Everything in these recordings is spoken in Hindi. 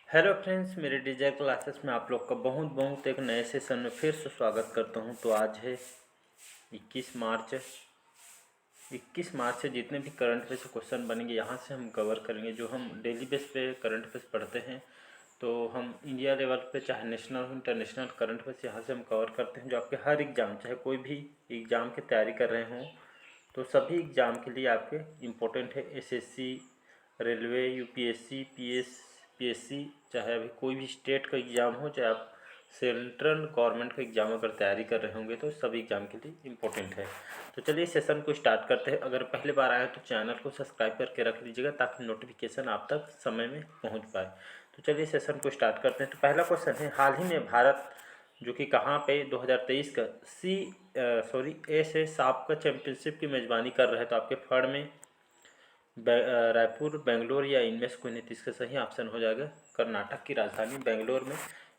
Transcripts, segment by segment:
हेलो फ्रेंड्स, मेरे डिजाइन क्लासेस में आप लोग का बहुत बहुत एक नए सेशन में फिर से स्वागत करता हूं। तो आज है 21 मार्च। 21 मार्च से जितने भी करंट अफेयर्स से क्वेश्चन बनेंगे यहाँ से हम कवर करेंगे। जो हम डेली बेस पे करंट अफेयर्स पढ़ते हैं, तो हम इंडिया लेवल पे चाहे नेशनल हो इंटरनेशनल करंट अफेयर्स यहाँ से हम कवर करते हैं। जो आपके हर एग्ज़ाम, चाहे कोई भी एग्ज़ाम की तैयारी कर रहे हों, तो सभी एग्ज़ाम के लिए आपके इम्पोर्टेंट है। एसएससी, रेलवे, यूपीएससी, पीएससी, चाहे अभी कोई भी स्टेट का एग्ज़ाम हो, चाहे आप सेंट्रल गवर्नमेंट का एग्ज़ाम अगर तैयारी कर रहे होंगे, तो सभी एग्ज़ाम के लिए इम्पोर्टेंट है। तो चलिए सेशन को स्टार्ट करते हैं। अगर पहले बार आए तो चैनल को सब्सक्राइब करके रख लीजिएगा ताकि नोटिफिकेशन आप तक समय में पहुंच पाए। तो चलिए सेशन को स्टार्ट करते हैं। तो पहला क्वेश्चन है, हाल ही में भारत जो कि कहाँ पे 2023 का ऐसे साफ का चैंपियनशिप की मेज़बानी कर रहे हैं, तो आपके फड़ में रायपुर, बेंगलोर या इनमें से कोई नहीं। इसका सही ऑप्शन हो जाएगा कर्नाटक की राजधानी बेंगलोर में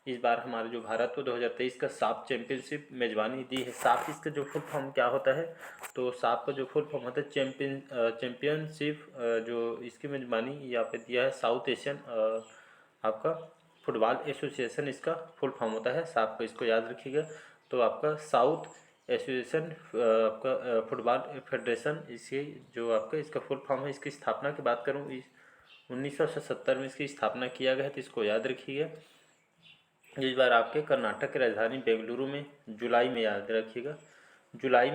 इस बार हमारे जो भारत को 2023 का साफ चैंपियनशिप मेज़बानी दी है। साफ इसका जो फुल फॉर्म क्या होता है, तो साफ का जो फुल फॉर्म होता है चैंपियनशिप, जो इसकी मेज़बानी यहाँ पे दिया है साउथ एशियन आपका फुटबॉल एसोसिएशन, इसका फुल फॉर्म होता है साफ का, इसको याद रखिएगा। तो आपका साउथ एसोसिएशन आपका फुटबॉल फेडरेशन, इसी जो आपका इसका फुल फॉर्म है। इसकी स्थापना की बात करूँ, इस 1970 में इसकी स्थापना किया गया है, तो इसको याद रखिएगा। इस बार आपके कर्नाटक की राजधानी बेंगलुरु में जुलाई में, याद रखिएगा जुलाई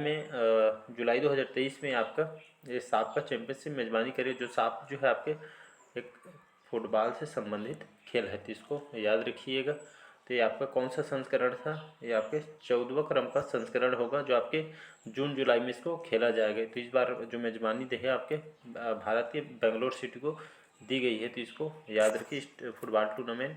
2023 में आपका ये साफ का चैंपियनशिप मेज़बानी करिए। जो साफ जो है आपके एक फुटबॉल से संबंधित खेल है, तो इसको याद रखिएगा। तो ये आपका कौन सा संस्करण था, ये आपके 14वां क्रम का संस्करण होगा, जो आपके जून जुलाई में इसको खेला जाएगा। तो इस बार जो मेज़बानी दी है आपके भारत के बेंगलोर सिटी को दी गई है, तो इसको याद रखिए। फुटबॉल टूर्नामेंट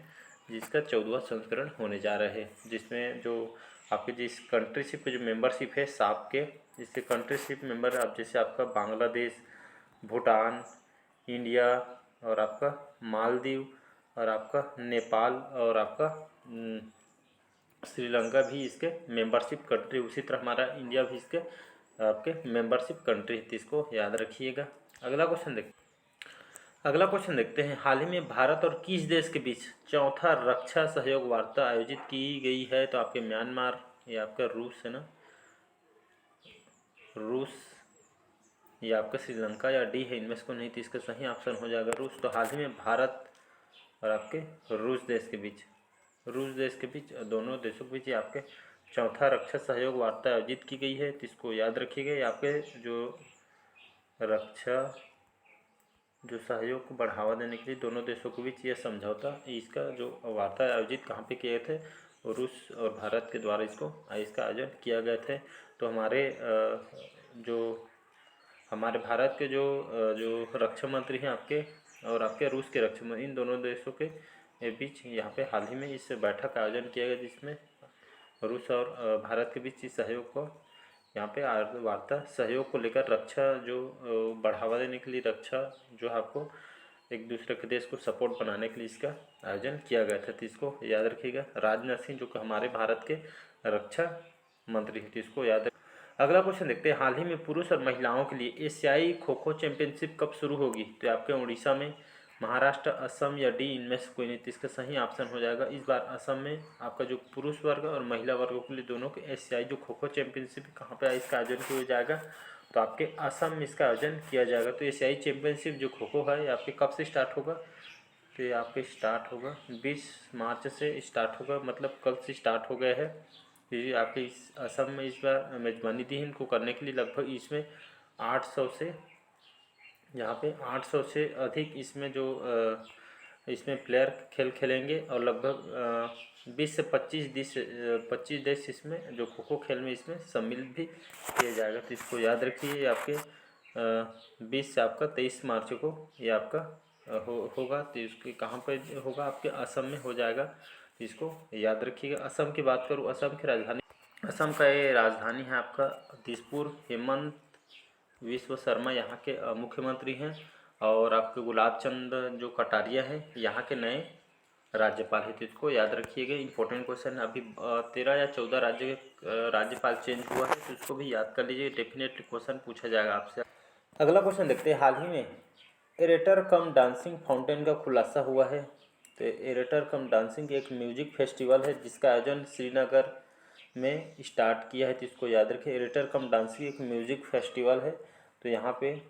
जिसका 14वां संस्करण होने जा रहा है, जिसमें जो आपके जिस कंट्रीशिप के जो मेंबरशिप है साफ के, जिसके कंट्रीशिप मेंबर आप जैसे आपका बांग्लादेश, भूटान, इंडिया और आपका मालदीव और आपका नेपाल और आपका श्रीलंका भी इसके मेंबरशिप कंट्री, उसी तरह हमारा इंडिया भी इसके आपके मेंबरशिप कंट्री है, इसको याद रखिएगा। अगला क्वेश्चन देखते हैं। हाल ही में भारत और किस देश के बीच चौथा रक्षा सहयोग वार्ता आयोजित की गई है, तो आपके म्यांमार या आपका रूस है ना, रूस या आपका श्रीलंका या डी है, इनमें से कोई नहीं, तो इसका सही ऑप्शन हो जाएगा रूस। तो हाल ही में भारत और आपके रूस देश के बीच दोनों देशों के बीच आपके चौथा रक्षा सहयोग वार्ता आयोजित की गई है, तो इसको याद रखिएगा। ये आपके जो रक्षा जो सहयोग को बढ़ावा देने के लिए दोनों देशों के बीच यह समझौता, इसका जो वार्ता आयोजित कहाँ पे किए थे, रूस और भारत के द्वारा इसका आयोजन किया गया था। तो हमारे भारत के जो रक्षा मंत्री हैं आपके, और आपके रूस के रक्षा मंत्री, इन दोनों देशों के बीच यहाँ पे हाल ही में इस बैठक का आयोजन किया गया, जिसमें रूस और भारत के बीच इस सहयोग को यहाँ पे वार्ता सहयोग को लेकर रक्षा जो बढ़ावा देने के लिए, रक्षा जो आपको एक दूसरे के देश को सपोर्ट बनाने के लिए इसका आयोजन किया गया था, तो इसको याद रखिएगा। राजनाथ सिंह जो कि हमारे भारत के रक्षा मंत्री हैं, तो इसको याद। अगला क्वेश्चन देखते हैं। हाल ही में पुरुष और महिलाओं के लिए एशियाई खो खो चैंपियनशिप कब शुरू होगी, तो आपके उड़ीसा में, महाराष्ट्र, असम या डी इनमें से कोई नहीं, तो इसका सही ऑप्शन हो जाएगा। इस बार असम में आपका जो पुरुष वर्ग और महिला वर्गों के लिए दोनों के एशियाई जो खो खो चैंपियनशिप कहाँ पे इसका आयोजन किया जाएगा, तो आपके असम में इसका आयोजन किया जाएगा। तो एशियाई चैंपियनशिप जो खो खो है, आपके कब से स्टार्ट होगा, तो ये आपके स्टार्ट होगा 20 मार्च से स्टार्ट होगा, मतलब कल से स्टार्ट हो गया है। ये आपके इस असम में इस बार मेजबानी दी है इनको करने के लिए। लगभग इसमें 800 से, यहाँ पे 800 से अधिक इसमें प्लेयर खेलेंगे, और लगभग 20 से 25 देश इसमें जो खो खो खेल में इसमें सम्मिलित भी किया जाएगा। तो इसको याद रखिए। आपके 20 से आपका 23 मार्च को ये आपका होगा, तो इसके कहाँ पर होगा, आपके असम में हो जाएगा, तो इसको याद रखिएगा। असम की बात करूँ, असम का ये राजधानी है आपका दिसपुर। हेमंत विश्व शर्मा यहाँ के मुख्यमंत्री हैं, और आपके गुलाब चंद जो कटारिया हैं यहाँ के नए राज्यपाल है, तो इसको याद रखिएगा। इंपॉर्टेंट क्वेश्चन है। अभी 13 या 14 राज्यपाल चेंज हुआ है, तो इसको भी याद कर लीजिए, डेफिनेटली क्वेश्चन पूछा जाएगा आपसे। अगला क्वेश्चन देखते हैं। हाल ही में एरेटर कम डांसिंग फाउंटेन का खुलासा हुआ है, तो एरेटर कम डांसिंग एक म्यूजिक फेस्टिवल है जिसका आयोजन श्रीनगर में स्टार्ट किया है, तो इसको याद रखें। एरेटर कम डांसिंग एक म्यूजिक फेस्टिवल है, तो यहाँ पे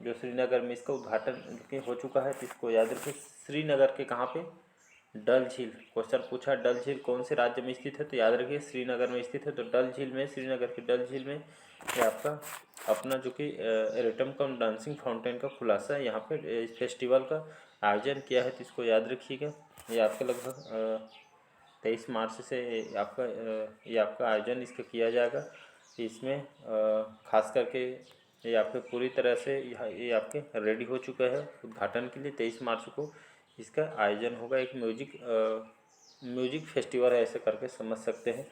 जो श्रीनगर में इसका उद्घाटन हो चुका है, तो इसको याद रखें। श्रीनगर के कहाँ पे? डल झील। क्वेश्चन पूछा डल झील कौन से राज्य में स्थित है, तो याद रखिए श्रीनगर में स्थित है। तो डल झील में, श्रीनगर की डल झील में ये आपका अपना जो कि एरेटम कम डांसिंग फाउंटेन का खुलासा है, यहाँ पे इस फेस्टिवल का आयोजन किया है, तो इसको याद रखिएगा। ये आपके लगभग 23 मार्च से ये आपका आयोजन इसका किया जाएगा। इसमें खास करके ये आपके पूरी तरह से ये आपके रेडी हो चुका है उद्घाटन के लिए। 23 मार्च को इसका आयोजन होगा। एक म्यूजिक फेस्टिवल है, ऐसे करके समझ सकते हैं,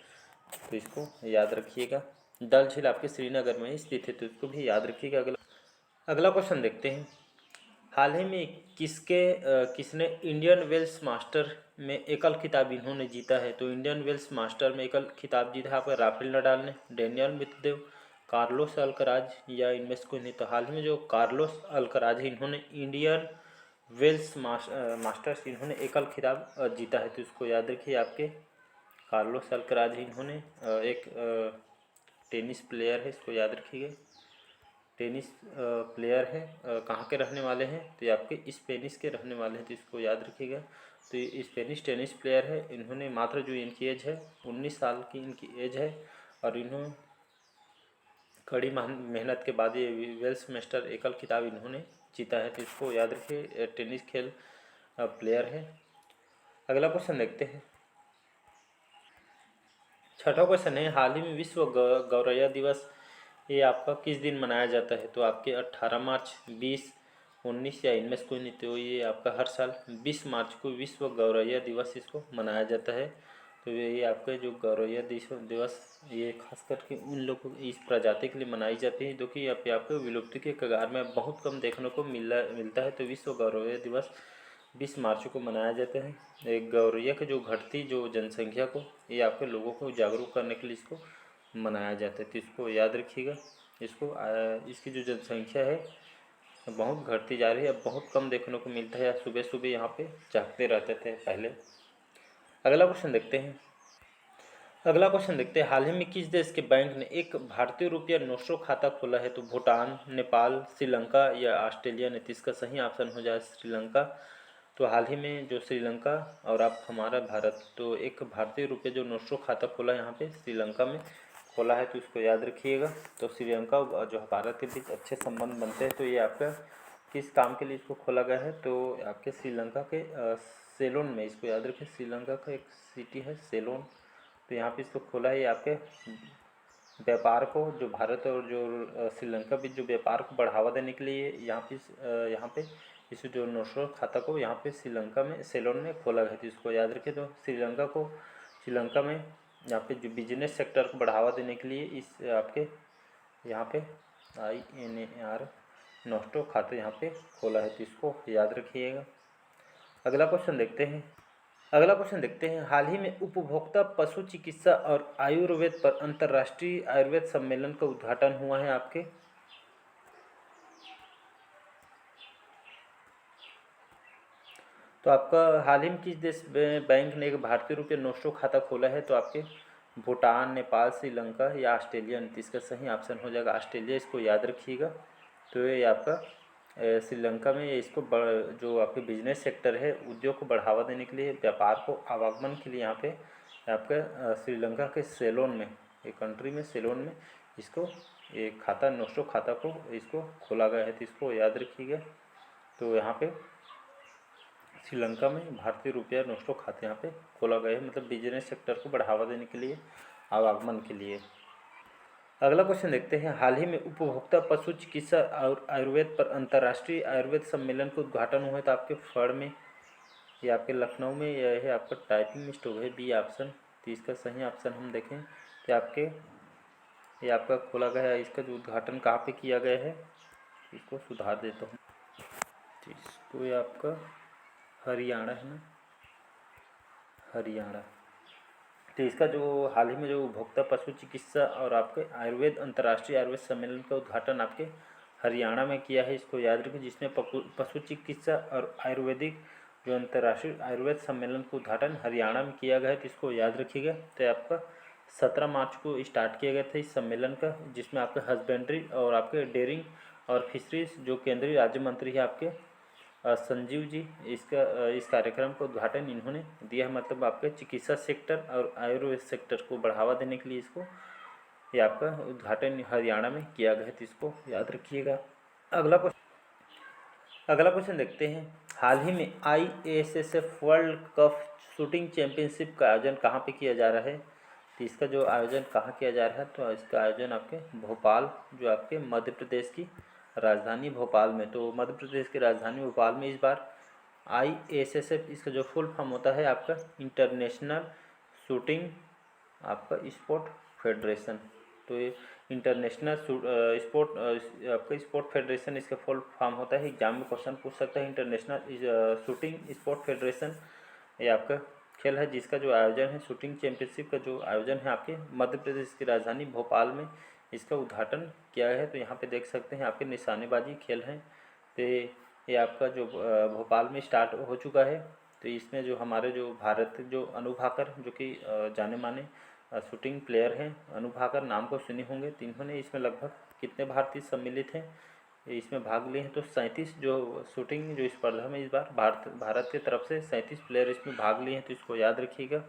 तो इसको याद रखिएगा। डल झील आपके श्रीनगर में स्थित है, तो इसको भी याद रखिएगा। अगला क्वेश्चन देखते हैं। हाल ही में किसने इंडियन वेल्स मास्टर में एकल खिताब इन्होंने जीता है, तो इंडियन वेल्स मास्टर में एकल खिताब जीता है आपका राफेल नडाल ने, डेनियल मेदवेदेव, कार्लोस अल्कराज या इनमें से कोई नहीं। तो हाल ही में जो कार्लोस अल्कराज है इन्होंने इंडियन वेल्स मास्टर्स इन्होंने एकल खिताब जीता है, तो इसको याद रखिए। आपके कार्लोस अल्कराज इन्होंने एक टेनिस प्लेयर है, इसको याद रखिए। टेनिस प्लेयर है, कहाँ के रहने वाले हैं, तो ये आपके स्पेनिश के रहने वाले हैं, तो इसको याद रखिएगा। तो ये स्पेनिश टेनिस प्लेयर है। इन्होंने मात्र जो इनकी एज है 19 साल की इनकी एज है, और इन्होंने कड़ी मेहनत के बाद ये वेल्स मास्टर एकल खिताब इन्होंने जीता है, तो इसको याद रखिए। टेनिस खेल प्लेयर है। अगला क्वेश्चन देखते हैं। छठा क्वेश्चन है, हाल ही में विश्व गौरैया दिवस ये आपका किस दिन मनाया जाता है, तो आपके 18 मार्च, 20, 19 या इनमें से कोई नहीं। तो ये आपका हर साल 20 मार्च को विश्व गौरैया दिवस इसको मनाया जाता है। तो ये आपका जो गौरैया दिवस ये खास करके उन लोगों इस प्रजाति के लिए मनाई जाती है जो कि आपको विलुप्ति के कगार में बहुत कम देखने को मिलता है। तो विश्व गौरैया दिवस 20 मार्च को मनाया जाता है। एक गौरैया की जो घटती जो जनसंख्या को ये आपके लोगों को जागरूक करने के लिए इसको मनाया जाता है, तो इसको याद रखिएगा। इसकी जो जनसंख्या है बहुत घटती जा रही है, अब बहुत कम देखने को मिलता है। सुबह सुबह यहाँ पे जागते रहते थे पहले। अगला क्वेश्चन देखते हैं। हाल ही में किस देश के बैंक ने एक भारतीय रुपया नोस्ट्रो खाता खोला है, तो भूटान, नेपाल, श्रीलंका या ऑस्ट्रेलिया ने। तो इसका सही ऑप्शन हो जाए श्रीलंका। तो हाल ही में जो श्रीलंका और आप हमारा भारत, तो एक भारतीय रुपये जो नोस्ट्रो खाता खोला यहाँ पे श्रीलंका में खोला है, तो इसको याद रखिएगा। तो श्रीलंका और जो भारत के बीच अच्छे संबंध बनते हैं, तो ये आपका किस काम के लिए इसको खोला गया है, तो आपके श्रीलंका के सेलोन में, इसको याद रखिए। श्रीलंका का एक सिटी है सेलोन, तो यहाँ पे इसको खोला है। ये आपके व्यापार को जो भारत और जो श्रीलंका बीच जो व्यापार को बढ़ावा देने के लिए यहाँ पे इस जो नोस्ट्रो खाता को यहाँ पे श्रीलंका में सेलोन में खोला गया, तो इसको याद रखें। तो श्रीलंका में यहाँ पे जो बिजनेस सेक्टर को बढ़ावा देने के लिए इस आपके यहाँ पे INAR नोस्ट्रो खाता यहाँ पे खोला है, तो इसको याद रखिएगा। अगला क्वेश्चन देखते हैं। हाल ही में उपभोक्ता पशु चिकित्सा और आयुर्वेद पर अंतर्राष्ट्रीय आयुर्वेद सम्मेलन का उद्घाटन हुआ है आपके। तो आपका हाल ही में किस देश बैंक ने एक भारतीय रुपये नोस्ट्रो खाता खोला है, तो आपके भूटान, नेपाल, श्रीलंका या ऑस्ट्रेलिया ने। इसका सही ऑप्शन हो जाएगा ऑस्ट्रेलिया, इसको याद रखिएगा। तो ये आपका श्रीलंका में इसको जो आपके बिजनेस सेक्टर है उद्योग को बढ़ावा देने के लिए, व्यापार को आवागमन के लिए यहाँ पे आपका श्रीलंका के सेलोन में, एक कंट्री में सेलोन में इसको एक खाता नोस्ट्रो खाता को इसको खोला गया है, तो इसको याद रखिएगा। तो यहाँ पे श्रीलंका में भारतीय रुपया नोस्ट्रो खाते यहाँ पे खोला गया है, मतलब बिजनेस सेक्टर को बढ़ावा देने के लिए, आवागमन के लिए। अगला क्वेश्चन देखते हैं। हाल ही में उपभोक्ता पशु चिकित्सा और आयुर्वेद पर अंतर्राष्ट्रीय आयुर्वेद सम्मेलन का उद्घाटन हुआ है, तो आपके फड़ में या आपके लखनऊ में यह है आपका टाइपिंग स्टोव है, बी ऑप्शन। तो इसका सही ऑप्शन हम देखें कि ये आपका खोला गया है। इसका जो उद्घाटन कहाँ पे किया गया है, इसको सुधार देता हूँ। तो इसको ये आपका हरियाणा है ना, हरियाणा। तो इसका जो हाल ही में जो उपभोक्ता पशु चिकित्सा और आपके आयुर्वेद अंतर्राष्ट्रीय आयुर्वेद सम्मेलन का उद्घाटन आपके हरियाणा में किया है, इसको याद रखें। जिसमें पशु चिकित्सा और आयुर्वेदिक जो अंतर्राष्ट्रीय आयुर्वेद सम्मेलन का उद्घाटन हरियाणा में किया गया है, तो इसको याद रखिएगा। तो आपका 17 मार्च को स्टार्ट किया गया था इस सम्मेलन का, जिसमें आपके हस्बेंड्री और आपके डेयरिंग और फिशरीज जो केंद्रीय राज्य मंत्री है आपके संजीव जी, इस कार्यक्रम का उद्घाटन इन्होंने दिया है। मतलब आपके चिकित्सा सेक्टर और आयुर्वेद सेक्टर को बढ़ावा देने के लिए इसको ये आपका उद्घाटन हरियाणा में किया गया है, तो इसको याद रखिएगा। अगला क्वेश्चन देखते हैं। हाल ही में IASSF world cup shooting championship का आयोजन कहाँ पे किया जा रहा है? तो इसका जो आयोजन कहाँ किया जा रहा है, तो इसका आयोजन आपके भोपाल, जो आपके मध्य प्रदेश की राजधानी भोपाल में। तो मध्य प्रदेश की राजधानी भोपाल में इस बार IASSF, इसका जो फुल फॉर्म होता है आपका इंटरनेशनल शूटिंग आपका स्पोर्ट फेडरेशन। तो ये इंटरनेशनल स्पोर्ट आपका स्पोर्ट फेडरेशन इसका फुल फॉर्म होता है। एग्जाम में क्वेश्चन पूछ सकता है। इंटरनेशनल शूटिंग स्पोर्ट फेडरेशन ये आपका खेल है, जिसका जो आयोजन है शूटिंग चैंपियनशिप का जो आयोजन है आपके मध्य प्रदेश की राजधानी भोपाल में इसका उद्घाटन किया है। तो यहाँ पे देख सकते हैं आपके निशानेबाजी खेल हैं। तो ये आपका जो भोपाल में स्टार्ट हो चुका है। तो इसमें जो हमारे जो भारत जो अनु भाकर, जो कि जाने माने शूटिंग प्लेयर हैं, अनु भाकर नाम को सुने होंगे। तो इन्होंने इसमें लगभग कितने भारतीय सम्मिलित हैं इसमें भाग लिए हैं? तो 37 जो शूटिंग जो स्पर्धा में इस बार भारत की तरफ से 37 प्लेयर इसमें भाग लिए हैं, तो इसको याद रखिएगा।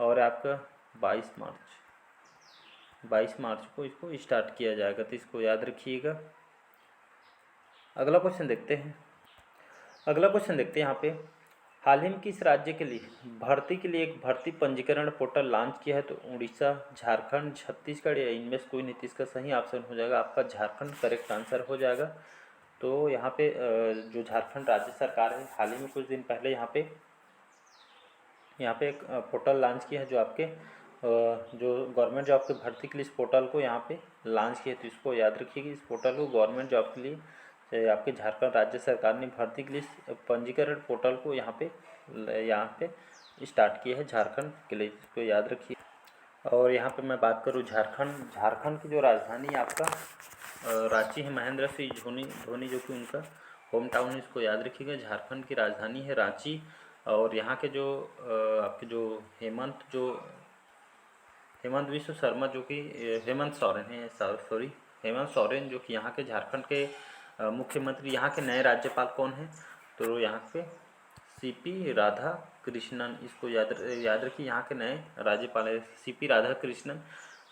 और आपका 22 मार्च को इसको स्टार्ट किया जाएगा, तो इसको याद रखिएगा। अगला क्वेश्चन देखते हैं। यहाँ पे हाल ही में किस राज्य के लिए भर्ती के लिए एक भर्ती पंजीकरण पोर्टल लॉन्च किया है? तो उड़ीसा, झारखंड, छत्तीसगढ़ या इनमें से कोई नहीं? इसका सही ऑप्शन हो जाएगा आपका झारखंड, करेक्ट आंसर हो जाएगा। तो यहाँ पे जो झारखंड राज्य सरकार है, हाल ही में कुछ दिन पहले यहाँ पे एक पोर्टल लॉन्च किया है, जो आपके जो गवर्नमेंट जॉब के भर्ती के लिए इस पोर्टल को यहाँ पे लॉन्च किया। तो इसको याद रखिएगा, इस पोर्टल को गवर्नमेंट जॉब के लिए आपके झारखंड राज्य सरकार ने भर्ती के लिए पंजीकरण पोर्टल को यहाँ पे स्टार्ट किया है झारखंड के लिए, इसको याद रखिए। और यहाँ पे मैं बात करूँ झारखंड की जो राजधानी आपका रांची है। महेंद्र सिंह धोनी जो कि उनका होम टाउन है, इसको याद रखिएगा। झारखंड की राजधानी है रांची। और यहाँ के जो आपके जो हेमंत विश्व शर्मा, जो कि हेमंत सोरेन जो कि यहाँ के झारखंड के मुख्यमंत्री। यहाँ के नए राज्यपाल कौन हैं? तो यहाँ पे CP राधाकृष्णन, इसको याद रखिए। यहाँ के नए राज्यपाल है CP राधाकृष्णन,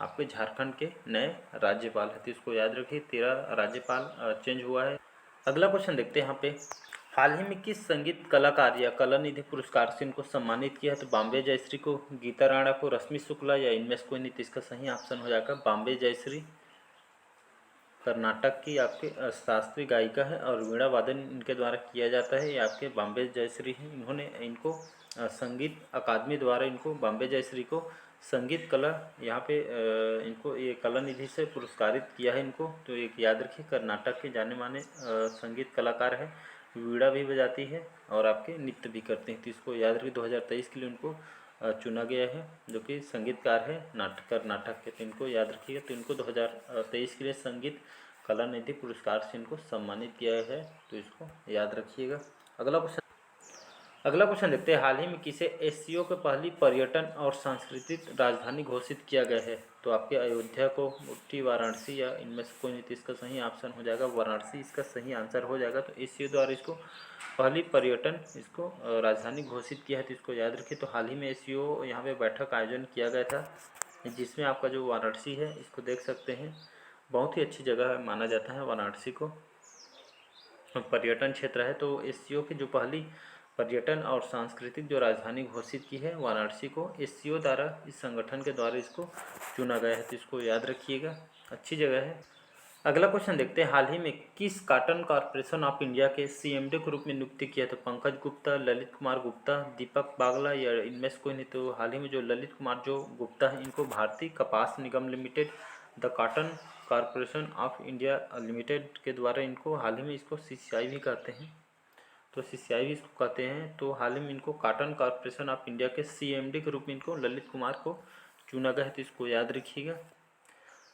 आपके झारखंड के नए राज्यपाल है, तो इसको याद रखिए। 13 राज्यपाल चेंज हुआ है। अगला क्वेश्चन देखते हैं यहाँ पे। हाल ही में किस संगीत कलाकार या कलानिधि पुरस्कार से इनको सम्मानित किया है? तो बॉम्बे जयश्री को, गीता राणा को, रश्मि शुक्ला या इनमें से कोई नहीं? इसका सही ऑप्शन हो जाएगा बॉम्बे जयश्री। कर्नाटक की आपके शास्त्रीय गायिका है और वीणा वादन इनके द्वारा किया जाता है। ये आपके बॉम्बे जयश्री हैं। इनको संगीत अकादमी द्वारा इनको बॉम्बे जयश्री को संगीत कला यहाँ पे इनको ये कला निधि से पुरस्कारित किया है इनको। तो एक याद रखिए, कर्नाटक के जाने माने संगीत कलाकार है, वीणा भी बजाती है और आपके नृत्य भी करते हैं। तो इसको याद रखिए, 2023 के लिए उनको चुना गया है, जो कि संगीतकार है कर्नाटक के। तो इनको याद रखिएगा। तो इनको 2023 के लिए संगीत कला निधि पुरस्कार से इनको सम्मानित किया है, तो इसको याद रखिएगा। अगला क्वेश्चन देखते हैं। हाल ही में किसे SCO की पहली पर्यटन और सांस्कृतिक राजधानी घोषित किया गया है? तो आपके अयोध्या को, उटी, वाराणसी या इनमें से कोई नहीं? तो इसका सही ऑप्शन हो जाएगा वाराणसी, इसका सही आंसर हो जाएगा। तो SCO द्वारा इसको पहली पर्यटन राजधानी घोषित किया है, तो इसको याद रखिए। तो हाल ही में SCO यहाँ पे बैठक आयोजन किया गया था, जिसमें आपका जो वाराणसी है इसको देख सकते हैं। बहुत ही अच्छी जगह माना जाता है वाराणसी को, पर्यटन क्षेत्र है। तो SCO की जो पहली पर्यटन और सांस्कृतिक जो राजधानी घोषित की है वाराणसी को, SCO द्वारा, इस संगठन के द्वारा इसको चुना गया है, तो इसको याद रखिएगा, अच्छी जगह है। अगला क्वेश्चन देखते हैं। हाल ही में किस कॉटन कॉरपोरेशन ऑफ इंडिया के CMD के रूप में नियुक्ति किया? तो पंकज गुप्ता, ललित कुमार गुप्ता, दीपक बागला या इनमें से कोई नहीं? तो हाल ही में जो ललित कुमार जो गुप्ता है, इनको भारतीय कपास निगम limited, the cotton corporation of India limited के द्वारा इनको हाल ही में इसको CCI भी कहते हैं, तो CCI भी इसको कहते हैं। तो हाल ही में इनको कॉटन कॉरपोरेशन ऑफ इंडिया के CMD के रूप में इनको ललित कुमार को चुना गया है, तो इसको याद रखिएगा।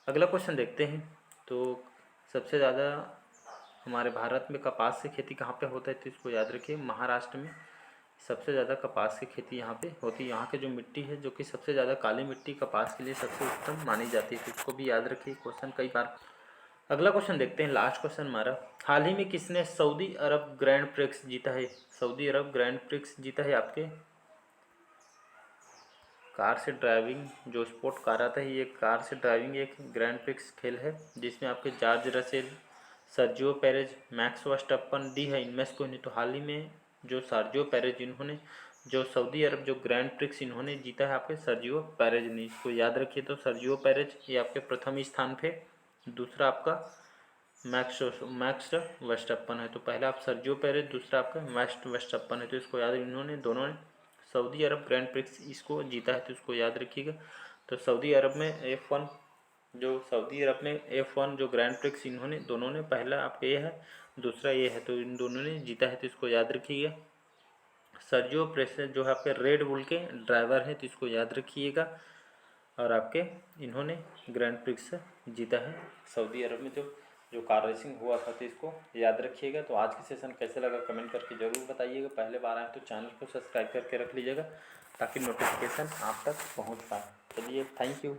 अगला क्वेश्चन देखते हैं। तो सबसे ज़्यादा हमारे भारत में कपास की खेती कहाँ पे होता है तो इसको याद रखिए, महाराष्ट्र में सबसे ज़्यादा कपास की खेती यहाँ पे होती है। यहाँ की जो मिट्टी है जो कि सबसे ज़्यादा काली मिट्टी कपास के लिए सबसे उत्तम मानी जाती है, तो इसको भी याद रखिए, क्वेश्चन कई बार। अगला क्वेश्चन देखते हैं, लास्ट क्वेश्चन हमारा, हाल ही में किसने सऊदी अरब ग्रैंड प्रिक्स जीता है? सऊदी अरब ग्रैंड प्रिक्स जीता है आपके कार से ड्राइविंग, जो स्पोर्ट कार आता है, ये कार से ड्राइविंग एक ग्रैंड प्रिक्स खेल है जिसमें आपके George Russell, Sergio Perez, max Verstappen D है इनमें से कोई नहीं। तो हाल ही में जो सर्जियो पेरेज इन्होंने जो सऊदी अरब जो ग्रैंड प्रिक्स इन्होंने जीता है आपके सर्जियो पेरेज ने, इसको याद रखिए। तो सर्जियो पेरेज ये आपके प्रथम स्थान पे, दूसरा आपका मैक्स वर्स्टैपन है। तो पहला आप सर्जियो पेरेज, दूसरा आपका मैक्स वर्स्टैपन है, तो इसको याद, इन्होंने दोनों ने सऊदी अरब ग्रैंड प्रिक्स इसको जीता है, तो इसको याद रखिएगा। तो सऊदी अरब में F1 जो ग्रैंड प्रिक्स इन्होंने दोनों ने, पहला आपका ये है, दूसरा ये है, तो इन दोनों ने जीता है, तो इसको याद रखिएगा। सर्जियो पेरेज जो है आपके रेड बुल के ड्राइवर हैं, तो इसको याद रखिएगा। और आपके इन्होंने ग्रैंड प्रिक्स जीता है सऊदी अरब में, जो कार रेसिंग हुआ था, तो इसको याद रखिएगा। तो आज की सेशन कैसे लगा कमेंट करके ज़रूर बताइएगा। पहले बार आए तो चैनल को सब्सक्राइब करके रख लीजिएगा ताकि नोटिफिकेशन आप तक पहुंच पाए। चलिए, थैंक यू।